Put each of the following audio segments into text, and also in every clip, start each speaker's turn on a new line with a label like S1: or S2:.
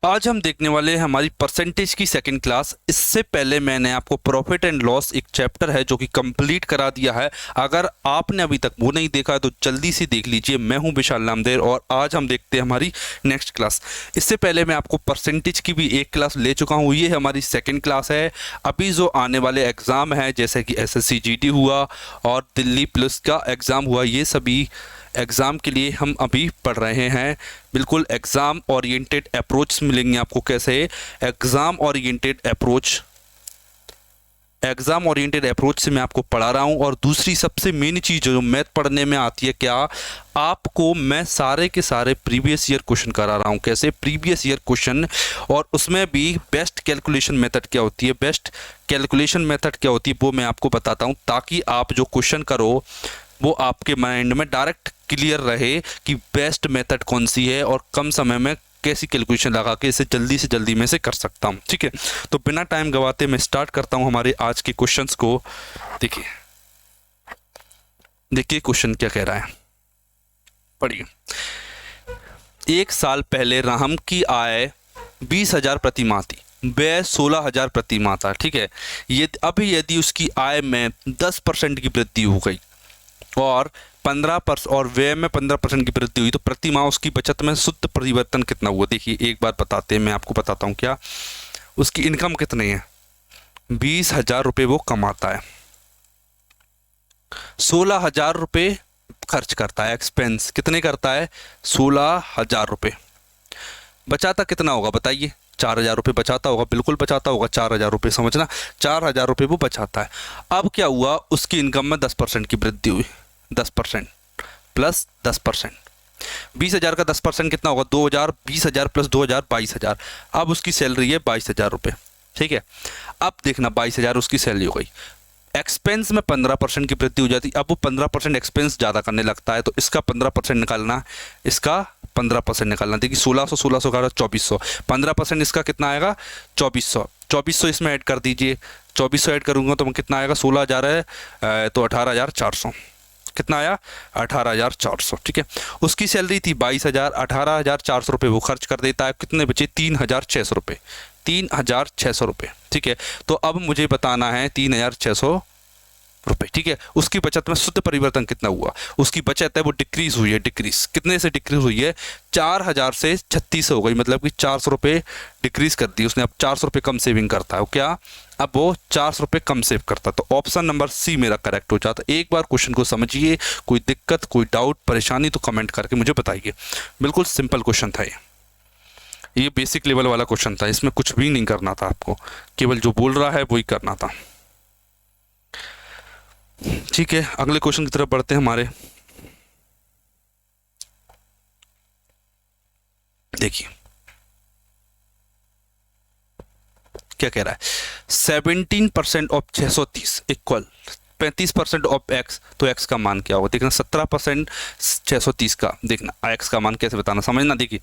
S1: आज हम देखने वाले हैं हमारी परसेंटेज की सेकंड क्लास। इससे पहले मैंने आपको प्रॉफिट एंड लॉस एक चैप्टर है जो कि कंप्लीट करा दिया है। अगर आपने अभी तक वो नहीं देखा है तो जल्दी से देख लीजिए। मैं हूं विशाल नामदेव और आज हम देखते हैं हमारी नेक्स्ट क्लास। इससे पहले मैं आपको परसेंटेज की भी एक क्लास ले चुका हूँ, ये हमारी सेकेंड क्लास है। अभी जो आने वाले एग्ज़ाम हैं जैसे कि SSC GD हुआ और दिल्ली पुलिस का एग्ज़ाम हुआ, ये सभी एग्ज़ाम के लिए हम अभी पढ़ रहे हैं। बिल्कुल एग्ज़ाम ओरिएंटेड अप्रोच मिलेंगे आपको। कैसे एग्ज़ाम ओरिएंटेड अप्रोच से मैं आपको पढ़ा रहा हूँ। और दूसरी सबसे मेन चीज़ जो मैथ पढ़ने में आती है, क्या आपको मैं सारे के सारे प्रीवियस ईयर क्वेश्चन करा रहा हूँ। कैसे प्रीवियस ईयर क्वेश्चन, और उसमें भी बेस्ट कैलकुलेशन मेथड क्या होती है, बेस्ट कैलकुलेशन मेथड क्या होती है वो मैं आपको बताता हूँ, ताकि आप जो क्वेश्चन करो वो आपके माइंड में डायरेक्ट क्लियर रहे कि बेस्ट मेथड कौन सी है और कम समय में कैसी कैलकुलेशन लगा के इसे जल्दी से जल्दी में से कर सकता हूँ। ठीक है, तो बिना टाइम गवाते मैं स्टार्ट करता हूँ हमारे आज के क्वेश्चंस को। देखिए देखिए क्वेश्चन क्या कह रहा है, पढ़िए। एक साल पहले राम की आय 20,000 प्रति माह थी, व्यय 16,000 प्रति माह था। ठीक है, ये अभी यदि उसकी आय में 10% की वृद्धि हो गई और 15% और व्यय में 15% की वृद्धि हुई तो प्रति माह उसकी बचत में शुद्ध परिवर्तन कितना हुआ। देखिए एक बार बताते हैं, मैं आपको बताता हूँ क्या उसकी इनकम कितनी है। 20,000 रुपये वो कमाता है, 16,000 रुपये खर्च करता है, एक्सपेंस कितने करता है, 16,000 रुपये। बचाता कितना होगा बताइए, 4,000 रुपये बचाता होगा, बिल्कुल बचाता होगा 4,000 रुपये, समझना 4,000 रुपये वो बचाता है। अब क्या हुआ, उसकी इनकम में 10% की वृद्धि हुई, 10% प्लस 10%, 20,000 का 10% कितना होगा, 2,000, 20,000 प्लस 2,000 22,000। अब उसकी सैलरी है 22,000 रुपये। ठीक है, अब देखना 22,000 उसकी सैलरी हो गई, एक्सपेंस में 15% की वृद्धि हो जाती। अब वो 15% एक्सपेंस ज़्यादा करने लगता है तो इसका 15% निकालना, इसका 15% निकालना। देखिए 1600 का 2400, 15% इसका कितना आएगा 2400, 2400 इसमें ऐड कर दीजिए। 2400 ऐड करूँगा तो कितना आएगा, 16,000 है तो 18,400, कितना आया 18,400। ठीक है, उसकी सैलरी थी 22,000, 18,400 रुपये वो खर्च कर देता है, कितने बचे 3,600 रुपये, 3,600 रुपये। ठीक है, तो अब मुझे बताना है 3,600 रुपये। ठीक है, उसकी बचत में शुद्ध परिवर्तन कितना हुआ, उसकी बचत है वो डिक्रीज हुई है। डिक्रीज कितने से डिक्रीज हुई है, 4,000 से 36 हो गई, मतलब कि 400 रुपये डिक्रीज कर दी उसने। अब 400 रुपये कम सेविंग करता है, क्या अब वो 400 रुपये कम सेव करता। तो ऑप्शन नंबर सी मेरा करेक्ट हो जाता। एक बार क्वेश्चन को समझिए, कोई दिक्कत कोई डाउट परेशानी तो कमेंट करके मुझे बताइए। बिल्कुल सिंपल क्वेश्चन था ये बेसिक लेवल वाला क्वेश्चन था, इसमें कुछ भी नहीं करना था आपको, केवल जो बोल रहा है वही करना था। ठीक है, अगले क्वेश्चन की तरफ बढ़ते हैं हमारे। देखिए क्या कह रहा है, 17% ऑफ 630 इक्वल 35% ऑफ एक्स, तो एक्स का मान क्या होगा। देखना 17% 630 का, देखना एक्स का मान कैसे बताना, समझना। देखिए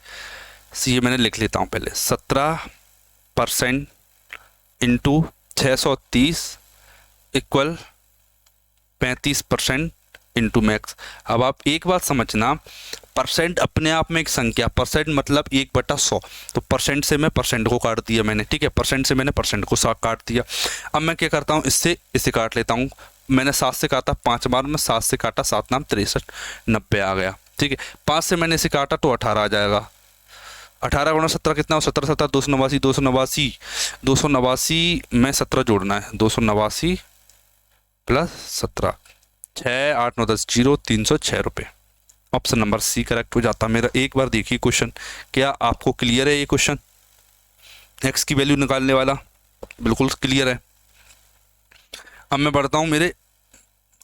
S1: ये मैंने लिख लेता हूँ पहले, 17% इंटू 630 इक्वल 35% इंटू मैक्स। अब आप एक बात समझना, परसेंट अपने आप में एक संख्या, परसेंट मतलब 1/100, तो परसेंट से मैं परसेंट को काट दिया मैंने। ठीक है, परसेंट से मैंने परसेंट को काट दिया। अब मैं क्या करता हूँ, इससे इसे काट लेता हूँ। मैंने 7 से काटा 5 बार में, 7 से काटा 7 नाम 63, 90 आ गया। ठीक है, 5 से मैंने इसे काटा तो 18 आ जाएगा। 18 गुणा 17 कितना हो, 17 17 289, 289 289 में 17 जोड़ना है, 289 प्लस 17, 6 8 9 10 0, 306 रुपये। ऑप्शन नंबर सी करेक्ट हो जाता मेरा। एक बार देखिए क्वेश्चन, क्या आपको क्लियर है ये क्वेश्चन, एक्स की वैल्यू निकालने वाला बिल्कुल क्लियर है। अब मैं बढ़ता हूँ मेरे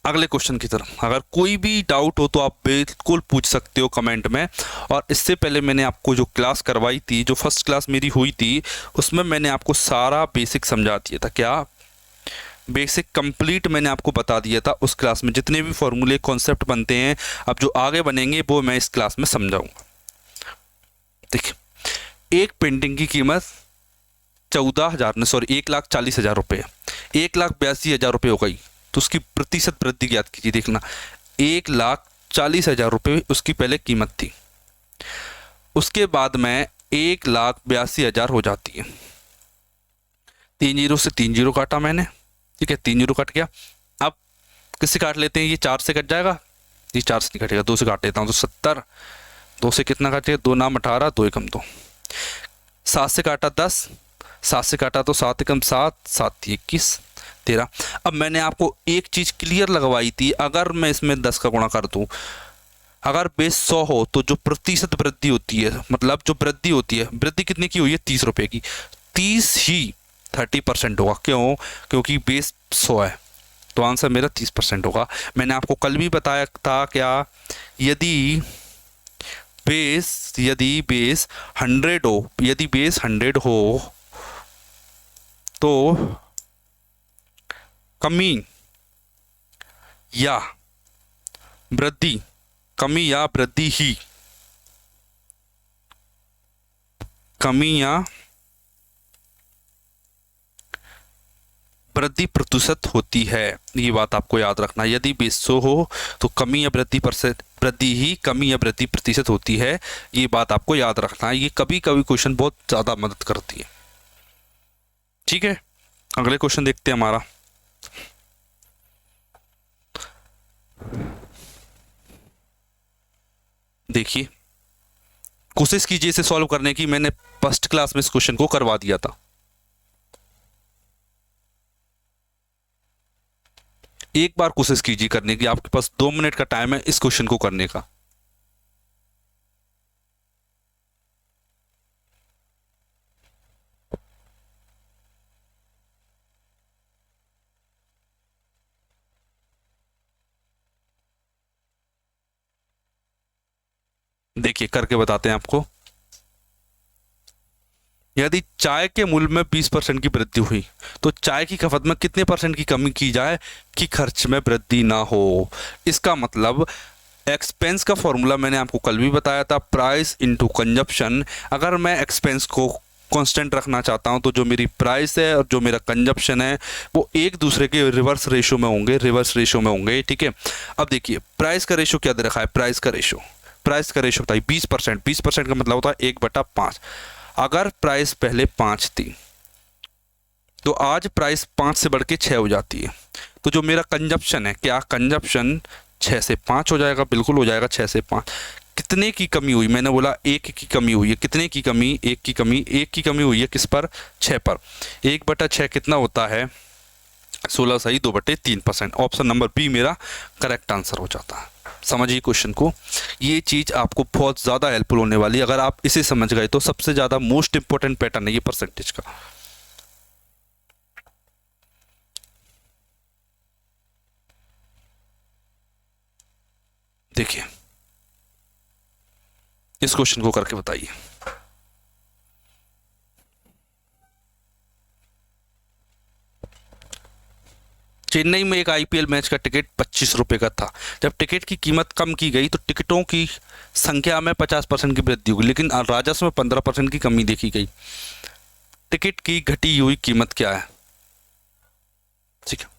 S1: अगले क्वेश्चन की तरफ। अगर कोई भी डाउट हो तो आप बिल्कुल पूछ सकते हो कमेंट में। और इससे पहले मैंने आपको जो क्लास करवाई थी, जो फर्स्ट क्लास मेरी हुई थी, उसमें मैंने आपको सारा बेसिक समझा दिया था। क्या बेसिक कंप्लीट मैंने आपको बता दिया था उस क्लास में, जितने भी फॉर्मूले कॉन्सेप्ट बनते हैं अब जो आगे बनेंगे वो मैं इस क्लास में समझाऊंगा। देखिए एक पेंटिंग की कीमत 1,40,000 रुपये, 1,82,000 रुपये हो गई, तो उसकी प्रतिशत वृद्धि ज्ञात कीजिए। देखना 1,40,000 रुपये उसकी पहले कीमत थी, उसके बाद में 1,82,000 हो जाती है। 3 जीरो से 3 जीरो काटा मैंने, ठीक है, 3 जीरो कट गया। अब किससे काट लेते हैं, ये 4 से कट जाएगा, ये 4 से नहीं कटेगा, 2 से काट लेता हूँ तो 70, 2 से कितना काटेगा, 2 नाम 18, 2 एकम 2, 7 से काटा 10, 7 से काटा तो 7 एकम 7, 7 21 13। अब मैंने आपको एक चीज़ क्लियर लगवाई थी, अगर मैं इसमें 10 का गुणा कर दूँ, अगर बेस 100 हो तो जो प्रतिशत वृद्धि होती है, मतलब जो वृद्धि होती है, वृद्धि कितने की हुई है, 30 रुपये की, 30 ही 30% होगा। क्यों? क्योंकि बेस 100 है, तो आंसर मेरा 30% होगा। मैंने आपको कल भी बताया था क्या, यदि बेस 100 हो, यदि बेस 100 हो तो कमी या वृद्धि, कमी या वृद्धि ही, कमी या वृद्धि प्रतिशत होती है। ये बात आपको याद रखना, यदि बेस 100 हो तो कमी या वृद्धि ही कमी या वृद्धि प्रतिशत होती है। ये बात आपको याद रखना है, ये कभी कभी क्वेश्चन बहुत ज़्यादा मदद करती है। ठीक है, अगले क्वेश्चन देखते हैं हमारा। देखिए, कोशिश कीजिए इसे सॉल्व करने की, मैंने फर्स्ट क्लास में इस क्वेश्चन को करवा दिया था। एक बार कोशिश कीजिए करने की, आपके पास 2 मिनट का टाइम है इस क्वेश्चन को करने का। देखिए करके बताते हैं आपको। यदि चाय के मूल्य में 20% की वृद्धि हुई तो चाय की खपत में कितने % की कमी की जाए कि खर्च में वृद्धि ना हो। इसका मतलब एक्सपेंस का फॉर्मूला मैंने आपको कल भी बताया था, प्राइस इनटू कंजप्शन। अगर मैं एक्सपेंस को कांस्टेंट रखना चाहता हूं तो जो मेरी प्राइस है और जो मेरा कंजप्शन है वो एक दूसरे के रिवर्स रेशो में होंगे, ठीक है। अब देखिए प्राइस का रेशो क्या दे रखा है, प्राइस का रेशो बताइए 20%, 20% का मतलब होता है 1/5। अगर प्राइस पहले 5 थी तो आज प्राइस 5 से बढ़ के 6 हो जाती है, तो जो मेरा कंजप्शन है, क्या कंजप्शन 6 से 5 हो जाएगा, बिल्कुल हो जाएगा 6 से 5। कितने की कमी हुई, मैंने बोला 1 की कमी हुई है, कितने की कमी, 1 की कमी हुई है, किस पर, 6 पर। 1/6 कितना होता है, 16 सही 2/3%। ऑप्शन नंबर बी मेरा करेक्ट आंसर हो जाता है। समझिए क्वेश्चन को, ये चीज़ आपको बहुत ज़्यादा हेल्पफुल होने वाली है। अगर आप इसे समझ गए तो सबसे ज़्यादा मोस्ट इंपॉर्टेंट पैटर्न है ये परसेंटेज का। देखिए इस क्वेश्चन को करके बताइए। चेन्नई में एक आईपीएल मैच का टिकट 25 रुपये का था। जब टिकट की कीमत कम की गई तो टिकटों की संख्या में 50% की वृद्धि हुई, लेकिन राजस्व में 15% की कमी देखी गई। टिकट की घटी हुई कीमत क्या है, ठीक है।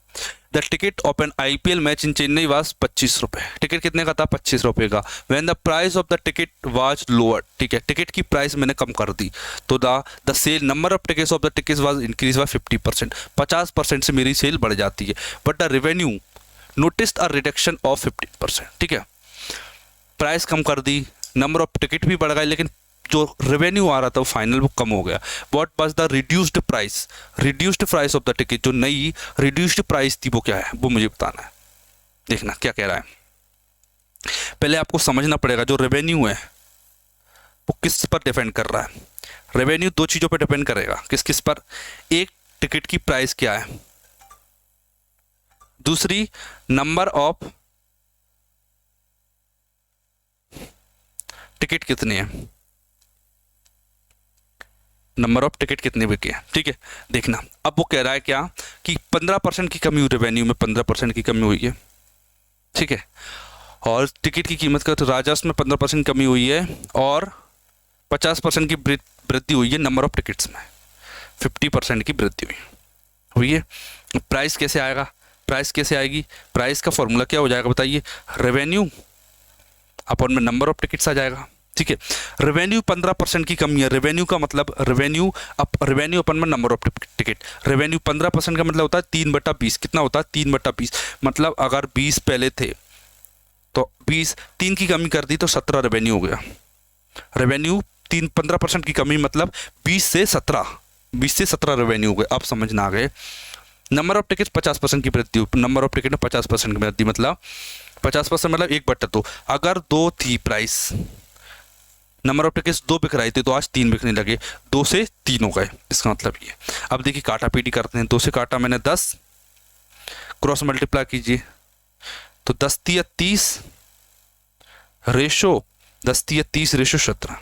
S1: The ticket of N IPL match in Chennai was 25 रुपये। टिकट कितने का था, 25 रुपये का। When the price of the ticket was lower, ठीक है, टिकट की प्राइस मैंने कम कर दी तो the sale number of tickets of the tickets was increase by 50%। 50% से मेरी सेल बढ़ जाती है, but the revenue noticed a reduction of 15%, ठीक है। प्राइस कम कर दी, नंबर ऑफ टिकट भी बढ़ गए, लेकिन जो रेवेन्यू आ रहा था वो फाइनल वो कम हो गया। What was the reduced price of the ticket, जो नई रिड्यूस्ड प्राइस थी वो क्या है, वो मुझे बताना है। देखना क्या कह रहा है, पहले आपको समझना पड़ेगा जो रेवेन्यू है वो किस पर डिपेंड कर रहा है। रेवेन्यू 2 चीजों पर डिपेंड करेगा, किस किस पर, एक टिकट की प्राइस क्या है, दूसरी नंबर ऑफ टिकट कितने हैं, नंबर ऑफ टिकट कितने बिके हैं, ठीक है। देखना अब वो कह रहा है क्या कि 15% की कमी हुई, रेवेन्यू में 15% की कमी हुई है, ठीक है। और टिकट की कीमत का तो राजस्व में 15% कमी हुई है और 50% की वृद्धि हुई है नंबर ऑफ टिकट्स में, 50% की वृद्धि हुई है। प्राइस कैसे आएगा, प्राइस कैसे आएगी, प्राइस का फॉर्मूला क्या हो जाएगा बताइए, रेवेन्यू अपॉन में नंबर ऑफ टिकट्स आ जाएगा, ठीक है। रेवेन्यू 15% की कमी है। रेवेन्यू का मतलब रेवेन्यू अपन में नंबर ऑफ टिकट। रेवेन्यू 15% का मतलब होता है 3/20। कितना होता है? 3/20। मतलब अगर 20 पहले थे तो 20, 3 की कमी कर दी तो 17 रेवेन्यू हो गया। रेवेन्यू 15% की कमी मतलब 20 से 17 रेवेन्यू हो गए। अब समझना आ गए। नंबर ऑफ टिकट 50% की वृद्धि। नंबर ऑफ टिकट में 50% की वृद्धि मतलब 50% मतलब 1/2। अगर 2 थी प्राइस, नंबर ऑफ टिकट्स 2 बिक रही थी तो आज 3 बिकने लगे, 2 से 3 हो गए। इसका मतलब ये। अब देखिए काटा पीटी करते हैं। 2 से काटा मैंने 10, क्रॉस मल्टीप्लाई कीजिए तो 10 × 30 रेशो 10 × 30 रेशो 17।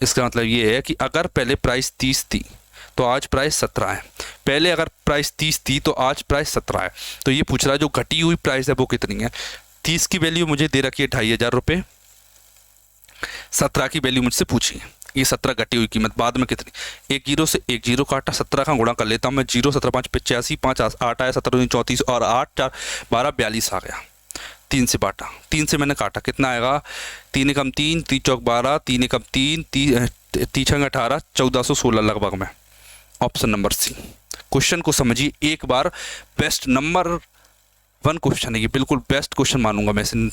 S1: इसका मतलब ये है कि अगर पहले प्राइस 30 थी तो आज प्राइस 17 है। पहले अगर प्राइस 30 थी तो आज प्राइस 17 है। तो ये पूछ रहा है जो घटी हुई प्राइस है वो कितनी है। 30 की वैल्यू मुझे दे रखी है 2500 रुपये। 17 की वैल्यू मुझसे पूछी है। ये 17 घटी हुई कीमत बाद में कितनी। एक जीरो से एक जीरो काटा, 17 का गुणा कर लेता हूँ मैं। 0 17 5 85, 5 8 आया, 17 34 और 8 4 12 42 आ गया। 3 से बांटा, 3 से मैंने काटा, कितना आएगा? 3 एकम 3, 3 चौक 12, 3 एकम 3, 3 छंग 18, 1416 लगभग में। ऑप्शन नंबर सी। क्वेश्चन को समझिए एक बार। बेस्ट नंबर 1 क्वेश्चन है ये, बिल्कुल बेस्ट क्वेश्चन मानूंगा मैं इसे।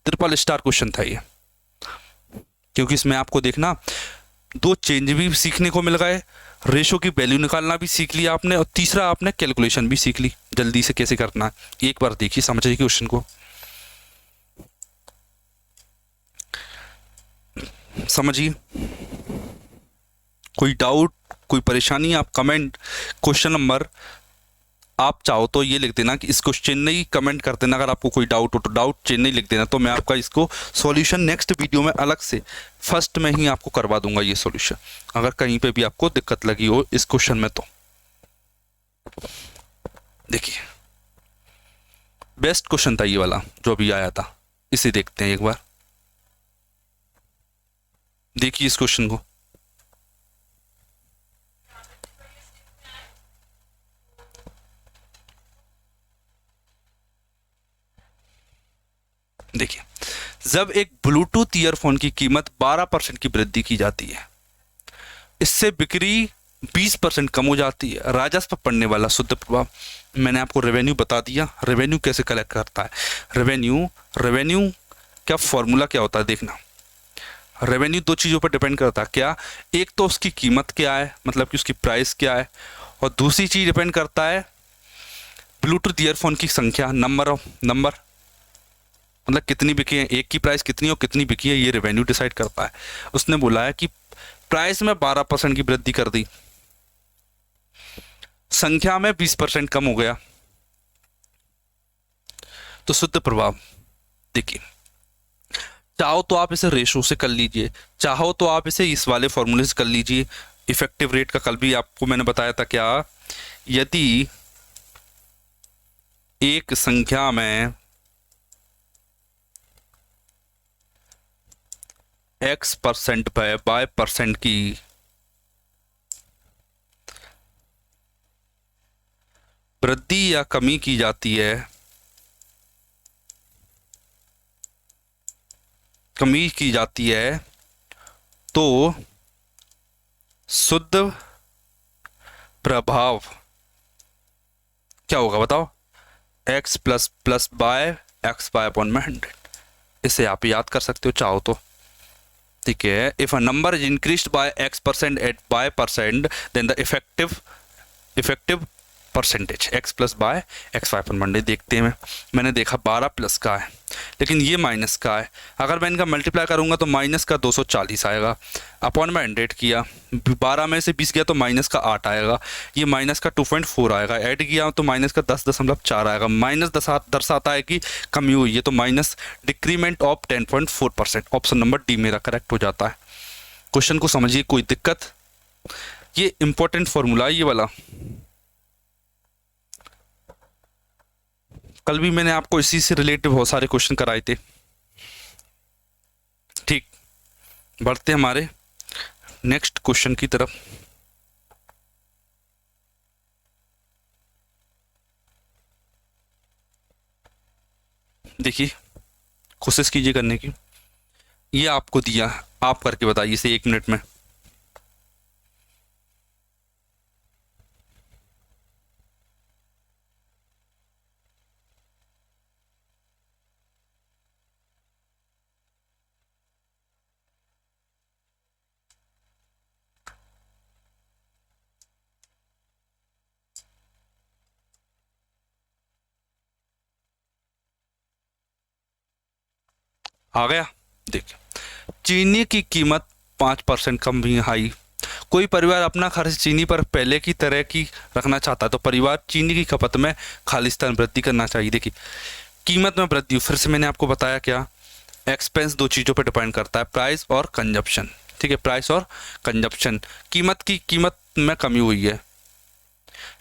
S1: ट्रिपल स्टार क्वेश्चन था ये, क्योंकि इसमें आपको देखना 2 चेंज भी सीखने को मिल गए, रेशो की वैल्यू निकालना भी सीख लिया आपने, और तीसरा आपने कैलकुलेशन भी सीख ली जल्दी से कैसे करना है। एक बार देखिए, समझिए क्वेश्चन को, समझिए। कोई डाउट, कोई परेशानी, आप कमेंट क्वेश्चन नंबर आप चाहो तो ये लिख देना कि इसको चेन्नई कमेंट कर देना। अगर आपको कोई डाउट हो तो डाउट चेन्नई लिख देना, तो मैं आपका इसको सॉल्यूशन नेक्स्ट वीडियो में अलग से फर्स्ट में ही आपको करवा दूंगा ये सॉल्यूशन, अगर कहीं पे भी आपको दिक्कत लगी हो इस क्वेश्चन में। तो देखिए बेस्ट क्वेश्चन था ये वाला जो अभी आया था, इसे देखते हैं एक बार। देखिए इस क्वेश्चन को, देखिए। जब एक ब्लूटूथ ईयरफोन की कीमत 12% की वृद्धि की जाती है, इससे बिक्री 20% कम हो जाती है। राजस्व पर पड़ने वाला शुद्ध प्रभाव। मैंने आपको रेवेन्यू बता दिया। रेवेन्यू कैसे कलेक्ट करता है। रेवेन्यू क्या फॉर्मूला क्या होता है देखना। रेवेन्यू 2 चीज़ों पर डिपेंड करता है। क्या? एक तो उसकी कीमत क्या है, मतलब कि उसकी प्राइस क्या है, और दूसरी चीज़ डिपेंड करता है ब्लूटूथ ईयरफोन की संख्या, नंबर मतलब कितनी बिकी है, एक की प्राइस कितनी और कितनी बिकी है, ये रेवेन्यू डिसाइड करता है। उसने बोला है कि प्राइस में 12% की वृद्धि कर दी, संख्या में 20% कम हो गया, तो शुद्ध प्रभाव। देखिए, चाहो तो आप इसे रेशो से कर लीजिए, चाहो तो आप इसे इस वाले फॉर्मूले से कर लीजिए। इफेक्टिव रेट का कल भी आपको मैंने बताया था। क्या? यदि एक संख्या में x% पे y% की वृद्धि या कमी की जाती है, तो शुद्ध प्रभाव क्या होगा बताओ। x plus by x by upon में 100। इसे आप याद कर सकते हो चाहो तो। ठीक है। If a number is increased by x% at y%, then the effective percentage x plus by x y upon मंडे देखते हैं। मैंने देखा 12 प्लस का है, लेकिन ये माइनस का है। अगर मैं इनका मल्टीप्लाई करूंगा तो माइनस का 240 आएगा। अपॉन में 100 किया, 12 में से 20 गया तो माइनस का 8 आएगा। ये माइनस का 2.4 आएगा। ऐड किया तो माइनस का 10.4 आएगा। माइनस दर्शाता है कि कमी हुई है, तो minus decrement of 10.4%। Option number D मेरा करेक्ट हो जाता है। क्वेश्चन को समझिए, कोई दिक्कत? ये इंपॉर्टेंट फॉर्मूला है ये वाला। कल भी मैंने आपको इसी से रिलेटेड बहुत सारे क्वेश्चन कराए थे। ठीक, बढ़ते हमारे नेक्स्ट क्वेश्चन की तरफ। देखिए, कोशिश कीजिए करने की। ये आपको दिया, आप करके बताइए इसे 1 मिनट में। आ गया? देखिए, चीनी की कीमत 5% कम भी हाई। कोई परिवार अपना खर्च चीनी पर पहले की तरह की रखना चाहता है तो परिवार चीनी की खपत में खालिस्तान वृद्धि करना चाहिए। देखिए, कीमत में वृद्धि, फिर से मैंने आपको बताया क्या, एक्सपेंस दो चीज़ों पर डिपेंड करता है, प्राइस और कंजप्शन। ठीक है, प्राइस और कंजप्शन। कीमत में कमी हुई है,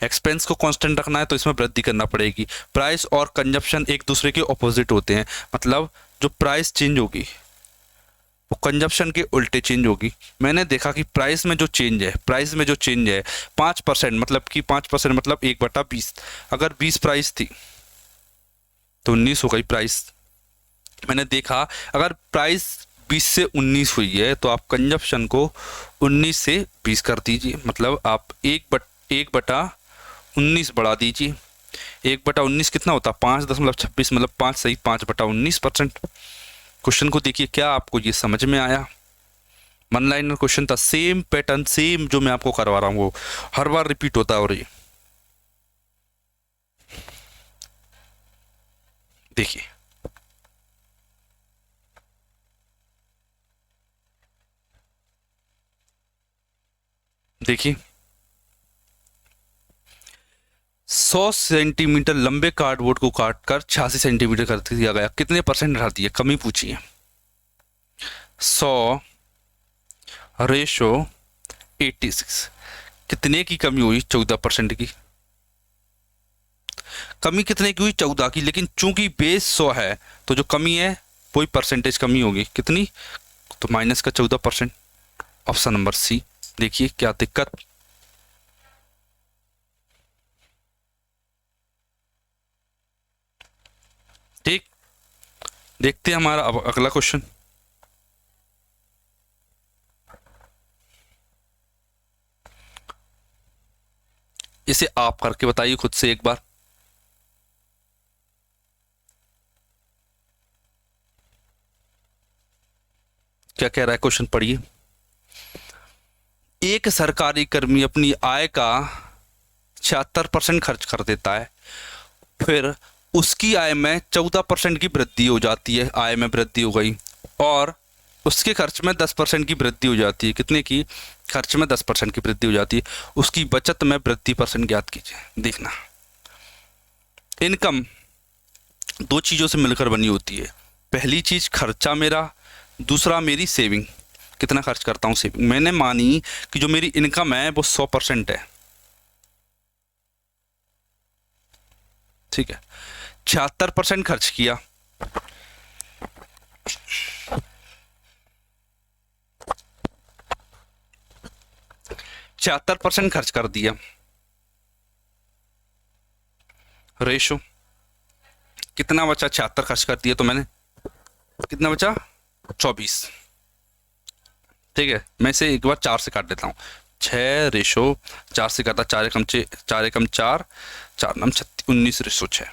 S1: एक्सपेंस को कांस्टेंट रखना है तो इसमें वृद्धि करना पड़ेगी। प्राइस और कंजप्शन एक दूसरे के ऑपोजिट होते हैं, मतलब जो प्राइस चेंज होगी वो कंजप्शन के उल्टे चेंज होगी। मैंने देखा कि प्राइस में जो चेंज है 5%, मतलब कि 5% मतलब 1/20। अगर 20 प्राइस थी तो 19 हो गई प्राइस। मैंने देखा अगर प्राइस 20 से 19 हुई है तो आप कंजप्शन को 19 से 20 कर दीजिए, मतलब आप 1/19 बढ़ा दीजिए। 1/19 कितना होता है? 5.26, मतलब 5 सही 5/19%। क्वेश्चन को देखिए, क्या आपको ये समझ में आया? वन लाइनर क्वेश्चन था, सेम पैटर्न, सेम जो मैं आपको करवा रहा हूँ वो हर बार रिपीट होता है। और ये देखिए, देखिए 100 सेंटीमीटर लंबे कार्डबोर्ड को काटकर 86 सेंटीमीटर कर दिया गया, कितने परसेंट हटा दिए? कमी पूछी है। 100 रेशो 86, कितने की कमी हुई? 14% की। कमी कितने की हुई? 14 की। लेकिन चूंकि बेस 100 है तो जो कमी है वही परसेंटेज कमी होगी, कितनी? तो माइनस का 14%। Option number C. देखिए क्या दिक्कत। ठीक, देखते हैं हमारा अब अगला क्वेश्चन। इसे आप करके बताइए खुद से एक बार। क्या कह रहा है क्वेश्चन, पढ़िए। एक सरकारी कर्मी अपनी आय का 76% खर्च कर देता है, फिर उसकी आय में 14% की वृद्धि हो जाती है, आय में वृद्धि हो गई, और उसके खर्च में 10% की वृद्धि हो जाती है। कितने की? खर्च में 10% की वृद्धि हो जाती है। उसकी बचत में वृद्धि परसेंट ज्ञात कीजिए। देखना, इनकम दो चीज़ों से मिलकर बनी होती है। पहली चीज़ खर्चा मेरा, दूसरा मेरी सेविंग, कितना खर्च करता हूँ सेविंग। मैंने मानी कि जो मेरी इनकम है वो 100% है, ठीक है, 76% खर्च किया, 76% खर्च कर दिया। रेशो कितना बचा? 76 खर्च कर दिया तो मैंने, कितना बचा? 24। ठीक है, मैं इसे एक बार 4 से काट देता हूँ। 6/4 से काटा, 4 एकम 4, 4 36, 19/6।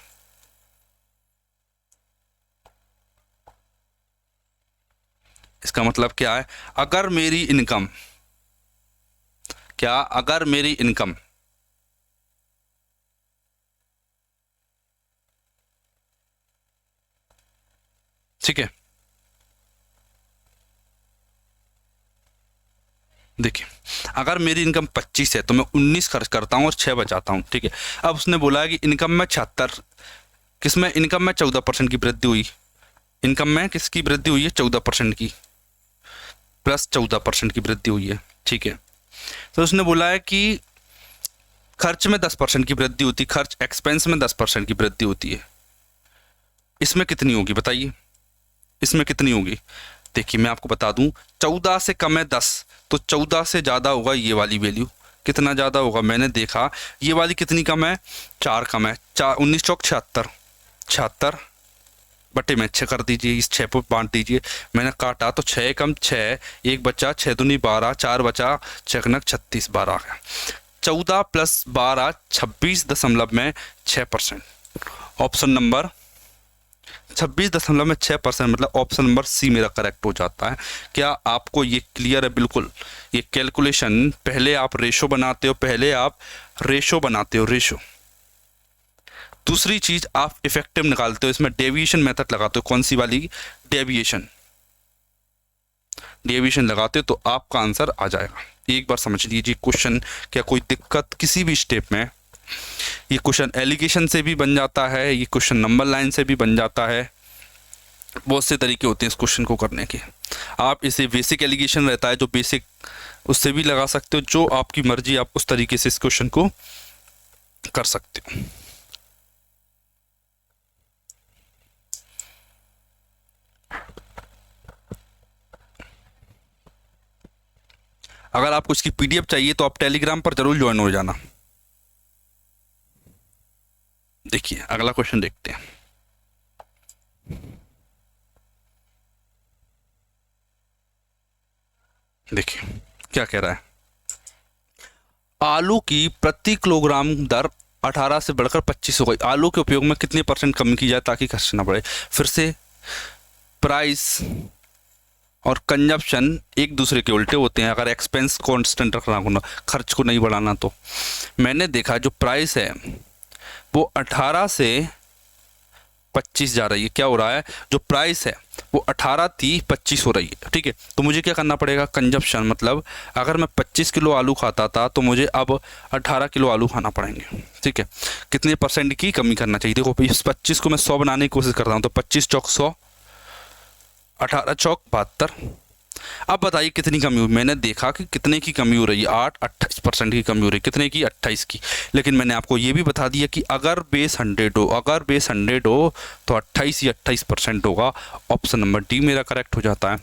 S1: इसका मतलब क्या है? अगर मेरी इनकम, अगर मेरी इनकम ठीक है, देखिए अगर मेरी इनकम 25 है तो मैं 19 खर्च करता हूँ और 6 बचाता हूँ। ठीक है, अब उसने बोला है कि इनकम में 76, किसमें? इनकम में 14% की वृद्धि हुई। इनकम में किसकी वृद्धि हुई है? 14% की, प्लस 14% की वृद्धि हुई है। ठीक है, तो उसने बोला है कि खर्च में 10% की वृद्धि होती, खर्च एक्सपेंस में 10% की वृद्धि होती है। इसमें कितनी होगी बताइए? इसमें कितनी होगी? देखिए मैं आपको बता दूं, 14 से कम है 10, तो 14 से ज़्यादा होगा ये वाली वैल्यू। कितना ज़्यादा होगा? मैंने देखा ये वाली कितनी कम है? 4 कम है। 4, 19 चौक 76, 76 बटे में 6 कर दीजिए, इस 6 पे बांट दीजिए। मैंने काटा तो 6 कम 6, एक बचा, 6 दूनी 12, 4 बचा, 6 नग 36, 12 आ गया। 14 प्लस 12 26.6%। ऑप्शन नंबर 26.6% मतलब ऑप्शन नंबर सी मेरा करेक्ट हो जाता है। क्या आपको ये क्लियर है? बिल्कुल। ये कैलकुलेशन पहले आप रेशो बनाते हो, रेशो। दूसरी चीज आप इफेक्टिव निकालते हो, इसमें डेविएशन मेथड लगाते हो। कौन सी वाली? डेविएशन लगाते हो तो आपका आंसर आ जाएगा। एक बार समझ लीजिए क्वेश्चन, क्या कोई दिक्कत किसी भी स्टेप में? ये क्वेश्चन एलिगेशन से भी बन जाता है, ये क्वेश्चन नंबर लाइन से भी बन जाता है। बहुत से तरीके होते हैं इस क्वेश्चन को करने के। आप इसे बेसिक एलिगेशन रहता है जो बेसिक, उससे भी लगा सकते हो, जो आपकी मर्जी, आप उस तरीके से इस क्वेश्चन को कर सकते हो। अगर आपको इसकी पीडीएफ चाहिए तो आप टेलीग्राम पर जरूर ज्वाइन हो जाना। देखिए अगला क्वेश्चन देखते हैं। देखिए क्या कह रहा है। आलू की प्रति किलोग्राम दर 18 से बढ़कर 25 हो गई। आलू के उपयोग में कितने % कमी की जाए ताकि खर्च ना बढ़े? फिर से प्राइस और कंजप्शन एक दूसरे के उल्टे होते हैं। अगर एक्सपेंस कांस्टेंट रखना होना, खर्च को नहीं बढ़ाना, तो मैंने देखा जो प्राइस है वो 18 से 25 जा रही है। क्या हो रहा है? जो प्राइस है वो 18 थी, 25 हो रही है। ठीक है, तो मुझे क्या करना पड़ेगा? कंजप्शन, मतलब अगर मैं 25 किलो आलू खाता था तो मुझे अब 18 किलो आलू खाना पड़ेंगे। ठीक है, कितने % की कमी करना चाहिए? देखो इस 25 को मैं 100 बनाने की कोशिश करता हूँ, तो 25 चौक 100, 18 चौक 72। अब बताइए कितनी कमी हुई? मैंने देखा कि कितने की कमी हो रही है, 28% की कमी हो रही है। कितने की? 28 की। लेकिन मैंने आपको ये भी बता दिया कि अगर बेस 100 हो तो 28 ही 28% होगा। ऑप्शन नंबर डी मेरा करेक्ट हो जाता है।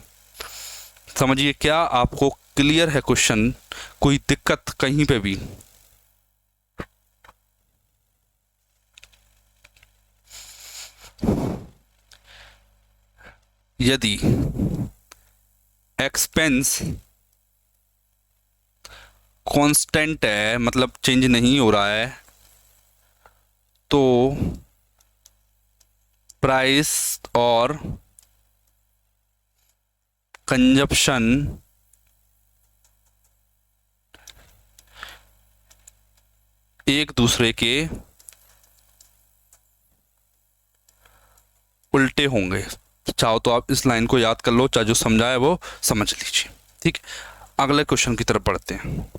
S1: समझिए, क्या आपको क्लियर है क्वेश्चन? कोई दिक्कत कहीं पे भी? यदि एक्सपेंस कांस्टेंट है, मतलब चेंज नहीं हो रहा है, तो प्राइस और कंजप्शन एक दूसरे के उल्टे होंगे। चाहो तो आप इस लाइन को याद कर लो, चाहे जो समझाया वो समझ लीजिए। ठीक, अगले क्वेश्चन की तरफ बढ़ते हैं।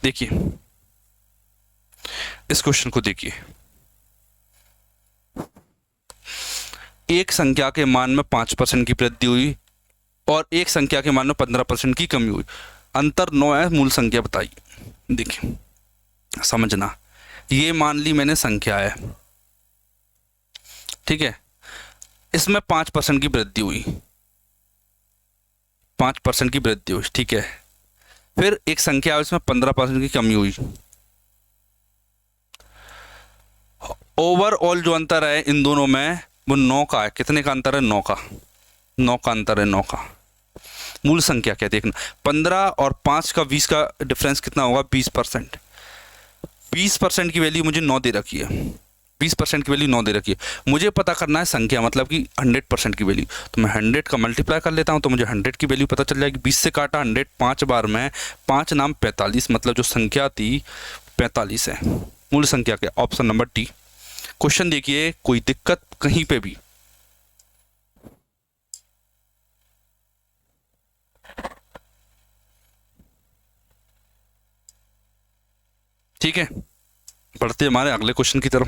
S1: देखिए इस क्वेश्चन को देखिए। एक संख्या के मान में 5% की वृद्धि हुई और एक संख्या के मान में 15% की कमी हुई। अंतर 9 है, मूल संख्या बताइए। देखिए समझना, ये मान ली मैंने संख्या है, ठीक है, इसमें 5% की वृद्धि हुई, 5% की वृद्धि हुई, ठीक है। फिर एक संख्या है, इसमें 15% की कमी हुई। ओवरऑल जो अंतर है इन दोनों में वो 9 का है। कितने का अंतर है? 9 का। 9 का अंतर है, 9 का। मूल संख्या क्या देखना, 15 और 5 का 20 का डिफरेंस कितना होगा? 20%। 20% की वैल्यू मुझे 9 दे रखी है, 20% की वैल्यू 9 दे रखी है। मुझे पता करना है संख्या, मतलब कि 100% की वैल्यू। तो मैं 100 का मल्टीप्लाई कर लेता हूँ तो मुझे 100 की वैल्यू पता चल जाएगी। 20 से काटा 100 5 बार में, 5 नाम 45, मतलब जो संख्या थी 45 है। मूल संख्या क्या? Option number D. क्वेश्चन देखिए, कोई दिक्कत कहीं पे भी? ठीक है, बढ़ते हमारे अगले क्वेश्चन की तरफ।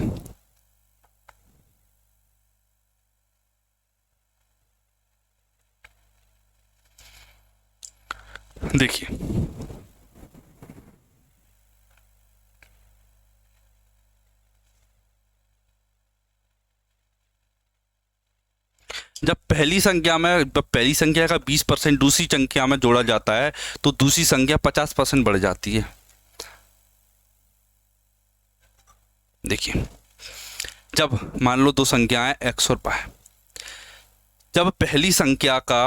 S1: देखिए जब पहली संख्या का 20% दूसरी संख्या में जोड़ा जाता है तो दूसरी संख्या 50% बढ़ जाती है। देखिए, जब मान लो दो संख्याएं x और y, जब पहली संख्या का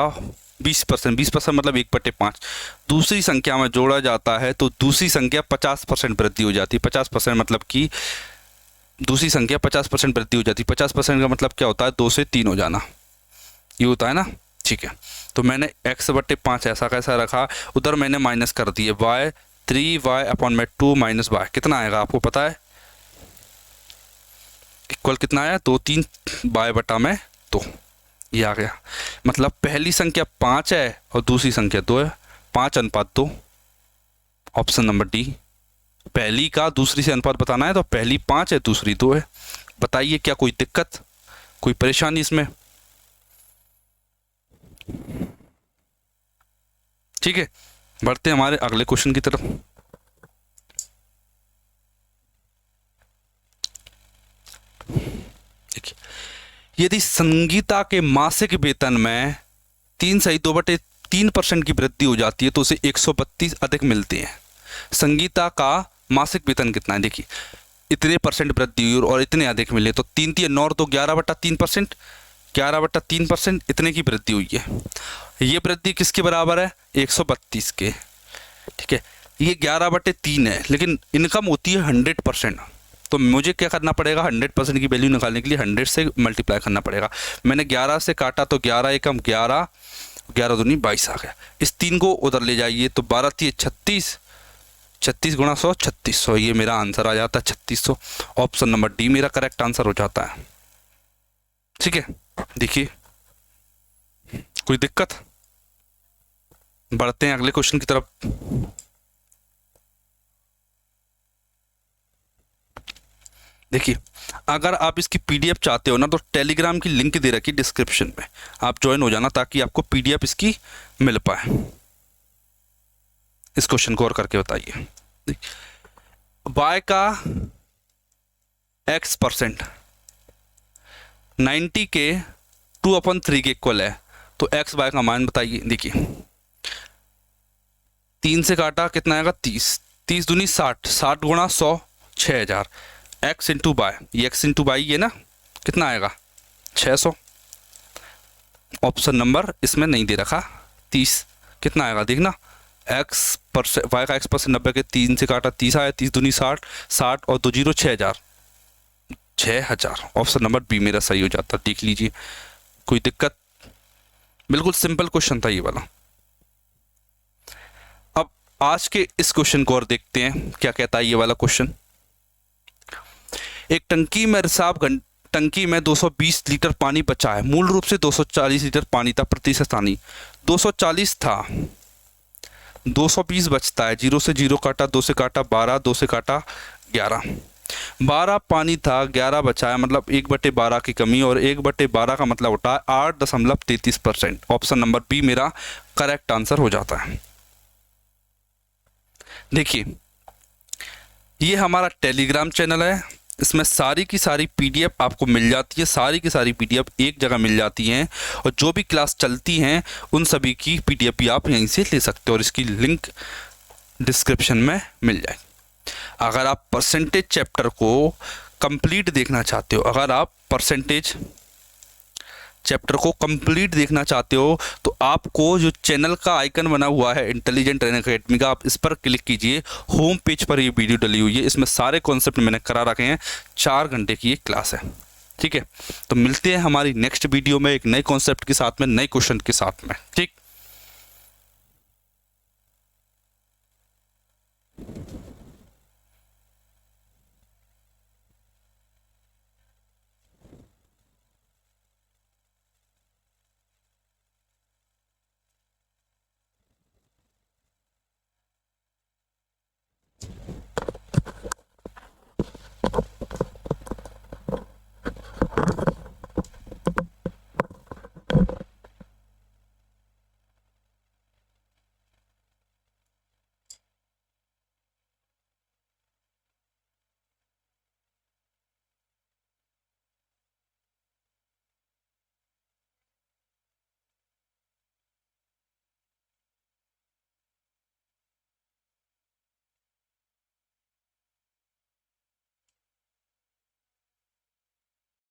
S1: 20% मतलब 1/5 दूसरी संख्या में जोड़ा जाता है तो दूसरी संख्या 50% वृद्धि हो जाती है। 50% मतलब कि दूसरी संख्या 50% वृद्धि हो जाती है। 50% का मतलब क्या होता है? 2 से 3 हो जाना, ये होता है ना। ठीक है, तो मैंने x/5 ऐसा कैसा रखा, उधर मैंने माइनस कर दिए y, 3y/2 माइनस y, कितना आएगा आपको पता है? इक्वल कितना आया? 2 3 y/2, ये आ गया। मतलब पहली संख्या 5 है और दूसरी संख्या 2 है, 5:2। Option number D. पहली का दूसरी से अनुपात बताना है तो पहली 5 है, दूसरी 2 है। बताइए क्या कोई दिक्कत, कोई परेशानी इसमें? ठीक है, बढ़ते हैं हमारे अगले क्वेश्चन की तरफ। देखिए, यदि संगीता के मासिक वेतन में 3.2/3% की वृद्धि हो जाती है तो उसे 132 अधिक मिलते हैं। संगीता का मासिक वेतन कितना है? देखिए, इतने परसेंट वृद्धि हुई और इतने अधिक मिले तो 3 3 9 तो 11/3%, 11/3% इतने की वृद्धि हुई है। ये वृद्धि किसके बराबर है? 132 के। ठीक है, ये 11/3 है, लेकिन इनकम होती है 100%। तो मुझे क्या करना पड़ेगा? 100% की वैल्यू निकालने के लिए 100 से मल्टीप्लाई करना पड़ेगा। मैंने 11 से काटा तो 11 एकम 11, 11 दूनी 22 आ गया। इस 3 को उधर ले जाइए तो 12 3 36, 36 गुणा 100 3600, ये मेरा आंसर आ जाता है 3600। ऑप्शन नंबर डी मेरा करेक्ट आंसर हो जाता है। ठीक है, देखिए कोई दिक्कत? बढ़ते हैं अगले क्वेश्चन की तरफ। देखिए, अगर आप इसकी पीडीएफ चाहते हो ना तो टेलीग्राम की लिंक दे रखी डिस्क्रिप्शन में, आप ज्वाइन हो जाना ताकि आपको पीडीएफ इसकी मिल पाए। इस क्वेश्चन को और करके बताइए। y का x% 90 के 2/3 के इक्वल है तो x y का मान बताइए। देखिए, 3 से काटा कितना आएगा? 30, 30 दूनी 60, 60 गुणा 100 6000, x इंटू बाय, ये x इंटू बाई ये ना, कितना आएगा? 600। ऑप्शन नंबर इसमें नहीं दे रखा 30, कितना आएगा देखना, y का x% 90 के 3 से काटा 30 आया, 30 दूनी 60, 60 और 2 0 6000, 6000। ऑप्शन नंबर बी मेरा सही हो जाता। देख लीजिए, कोई दिक्कत? बिल्कुल सिंपल क्वेश्चन था ये वाला। अब आज के इस क्वेश्चन को और देखते हैं क्या कहता है ये वाला क्वेश्चन। एक टंकी में 220 लीटर पानी बचा है। मूल रूप से 240 लीटर पानी था, प्रतिशत स्थानीय 240 था, 220 बचता है। 0 से 0 काटा, 2 से काटा 12, 2 से काटा 11, 12 पानी था, 11 बचा है, मतलब 1/12 की कमी, और 1/12 का मतलब होता है 8.33%। ऑप्शन नंबर बी मेरा करेक्ट आंसर हो जाता है। देखिए, ये हमारा टेलीग्राम चैनल है, इसमें सारी की सारी पीडीएफ आपको मिल जाती है, सारी की सारी पीडीएफ एक जगह मिल जाती हैं, और जो भी क्लास चलती हैं उन सभी की पीडीएफ भी आप यहीं से ले सकते हो और इसकी लिंक डिस्क्रिप्शन में मिल जाएगी। अगर आप परसेंटेज चैप्टर को कंप्लीट देखना चाहते हो, अगर आप परसेंटेज चैप्टर को कंप्लीट देखना चाहते हो तो आपको जो चैनल का आइकन बना हुआ है इंटेलिजेंट ट्रेनिंग एकेडमी का, आप इस पर क्लिक कीजिए। होम पेज पर ये वीडियो डली हुई है, इसमें सारे कॉन्सेप्ट मैंने करा रखे हैं। 4 घंटे की ये क्लास है। ठीक है, तो मिलते हैं हमारी नेक्स्ट वीडियो में एक नए कॉन्सेप्ट के साथ में, नए क्वेश्चन के साथ में। ठीक।